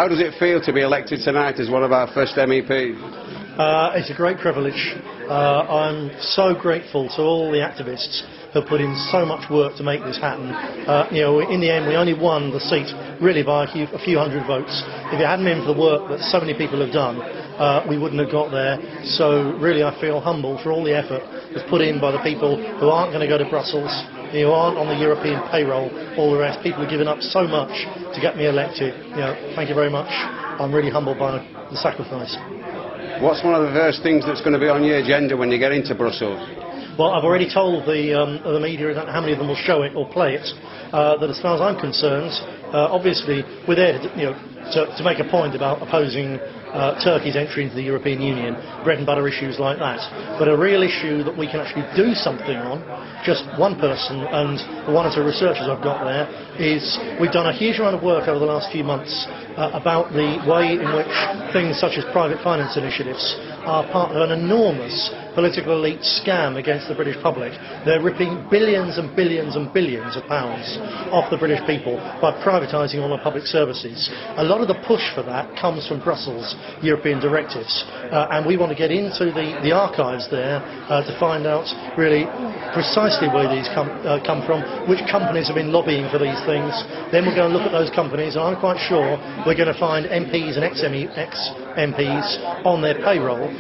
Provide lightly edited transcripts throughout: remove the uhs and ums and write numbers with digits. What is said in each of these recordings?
How does it feel to be elected tonight as one of our first MEPs? It's a great privilege. I'm so grateful to all the activists who have put in so much work to make this happen. In the end, we only won the seat really by a few hundred votes. If it hadn't been for the work that so many people have done, we wouldn't have got there. So really, I feel humbled for all the effort that's put in by the people who aren't going to go to Brussels, who aren't on the European payroll, all the rest. People have given up so much to get me elected. Thank you very much. I'm really humbled by the sacrifice. What's one of the first things that's going to be on your agenda when you get into Brussels? Well, I've already told the media, I don't know how many of them will show it or play it, that as far as I'm concerned, obviously we're there to make a point about opposing Turkey's entry into the European Union, bread and butter issues like that. But a real issue that we can actually do something on, just one person and one or two researchers I've got there, is we've done a huge amount of work over the last few months about the way in which things such as private finance initiatives are part of an enormous political elite scam against the British public. They're ripping billions and billions and billions of pounds off the British people by privatising all our public services. A lot of the push for that comes from Brussels European directives, and we want to get into the archives there to find out really precisely where these come from, which companies have been lobbying for these things. Then we'll go and look at those companies, and I'm quite sure we're going to find MPs and ex-MPs on their payroll.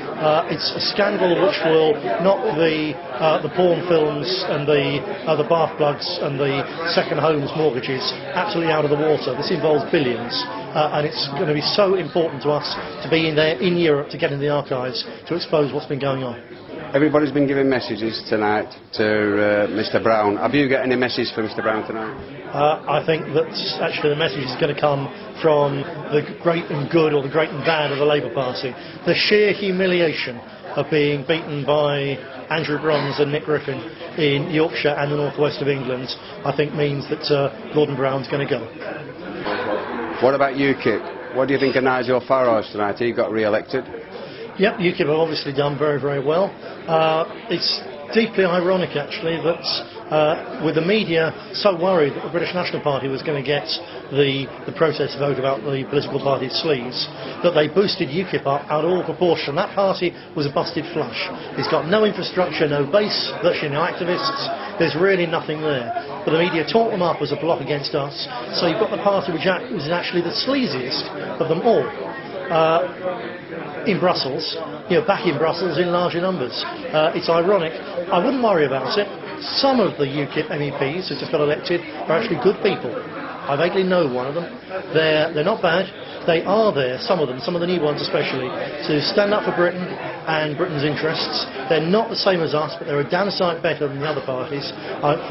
It's a scandal which will knock the porn films and the bath plugs and the second homes mortgages absolutely out of the water. This involves billions, and it's going to be so important to us to be in there in Europe to get in the archives to expose what's been going on. Everybody's been giving messages tonight to Mr Brown. Have you got any message for Mr Brown tonight? I think that actually the message is going to come from the great and good or the great and bad of the Labour Party. The sheer humiliation of being beaten by Andrew Brons and Nick Griffin in Yorkshire and the northwest of England, I think means that Gordon Brown's going to go. What about UKIP? What do you think of Nigel Farage tonight? He got re-elected. Yep, UKIP have obviously done very, very well. It's deeply ironic, actually, that with the media so worried that the British National Party was going to get the protest vote about the political party's sleeves, that they boosted UKIP up out of all proportion. That party was a busted flush. It's got no infrastructure, no base, virtually no activists. There's really nothing there. But the media taught them up as a block against us. So you've got the party which is actually the sleaziest of them all. In Brussels, back in Brussels in larger numbers. It's ironic. I wouldn't worry about it. Some of the UKIP MEPs who just got elected are actually good people. I vaguely know one of them. They're not bad. They are there, some of the new ones especially, to stand up for Britain and Britain's interests. They're not the same as us, but they're a damn sight better than the other parties.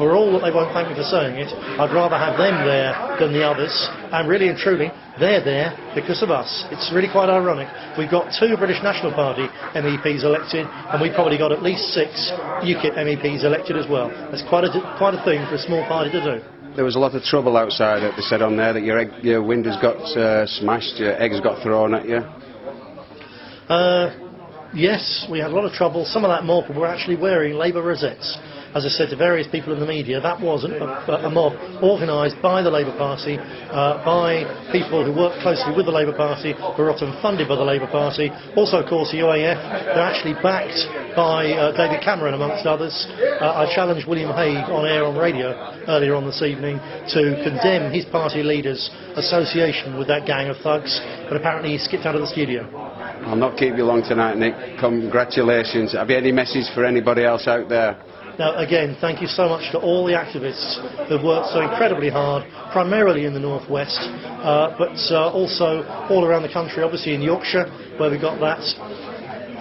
For all that they won't thank me for saying it, I'd rather have them there than the others. And really and truly, they're there because of us. It's really quite ironic. We've got 2 British National Party MEPs elected, and we've probably got at least 6 UKIP MEPs elected as well. That's quite a thing for a small party to do. There was a lot of trouble outside. They said on there that your windows got smashed, your eggs got thrown at you. Yes, we had a lot of trouble. Some of that mob were actually wearing Labour rosettes. As I said to various people in the media, that wasn't a mob organised by the Labour Party, by people who work closely with the Labour Party, who are often funded by the Labour Party. Also, of course, the UAF, they're actually backed by David Cameron, amongst others. I challenged William Hague on air on radio earlier on this evening to condemn his party leader's association with that gang of thugs, but apparently he skipped out of the studio. I'll not keep you long tonight, Nick. Congratulations. Have you any message for anybody else out there? Now, again, thank you so much to all the activists who've worked so incredibly hard, primarily in the northwest, but also all around the country, obviously in Yorkshire, where we got that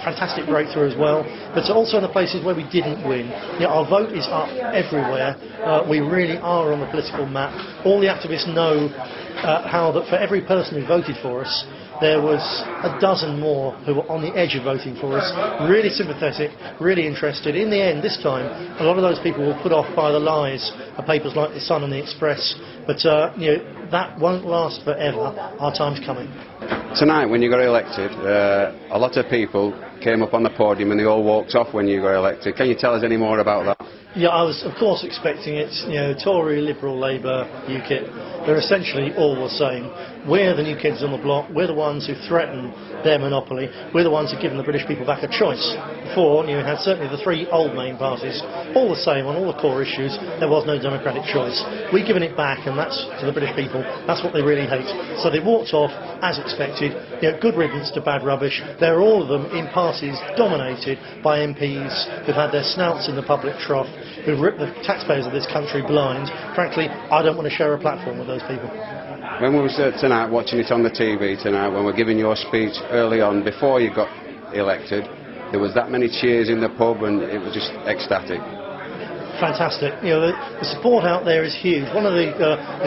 fantastic breakthrough as well, but also in the places where we didn't win. Our vote is up everywhere. We really are on the political map. All the activists know how that for every person who voted for us, there was a dozen more who were on the edge of voting for us, really sympathetic, really interested. In the end, this time, a lot of those people were put off by the lies of papers like The Sun and The Express, but that won't last forever. Our time's coming. Tonight, when you got elected, a lot of people came up on the podium and they all walked off when you got elected. Can you tell us any more about that? Yeah, I was, of course, expecting it. You know, Tory, Liberal, Labour, UKIP, they're essentially all the same. We're the new kids on the block. We're the ones who threaten their monopoly. We're the ones who've given the British people back a choice. Before, you had certainly the three old main parties, all the same on all the core issues. There was no democratic choice. We've given it back, and that's to the British people. That's what they really hate. So they walked off as expected. You know, good riddance to bad rubbish. They're all of them in parties dominated by MPs who've had their snouts in the public trough, who've ripped the taxpayers of this country blind. Frankly, I don't want to share a platform with those people. When we were tonight watching it on the TV tonight, when we were giving your speech early on before you got elected, there was that many cheers in the pub and it was just ecstatic. Fantastic. You know, the support out there is huge. One of the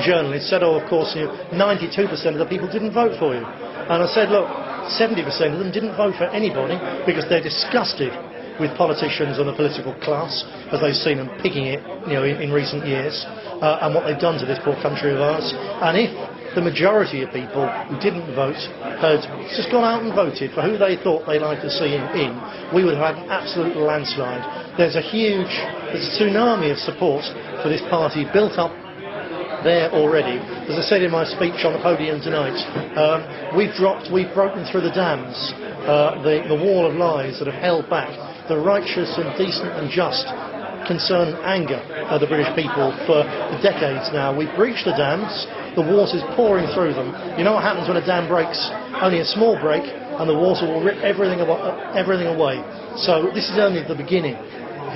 journalists said, "Oh, of course, 92% of the people didn't vote for you." And I said, "Look, 70% of them didn't vote for anybody because they're disgusted with politicians and the political class as they've seen them picking it, in recent years, and what they've done to this poor country of ours. And if the majority of people who didn't vote had just gone out and voted for who they thought they'd like to see in, we would have had an absolute landslide. There's a tsunami of support for this party built up there already. As I said in my speech on the podium tonight, we've broken through the dams, the wall of lies that have held back the righteous and decent and just concern and anger of the British people for decades now. We've breached the dams, the water's pouring through them. You know what happens when a dam breaks? Only a small break and the water will rip everything away. So this is only the beginning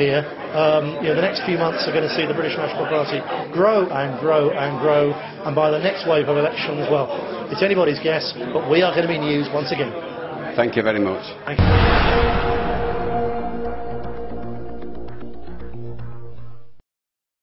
here. The next few months are going to see the British National Party grow and grow and grow, and by the next wave of elections, well, it's anybody's guess, but we are going to be news once again. Thank you very much. Thank you.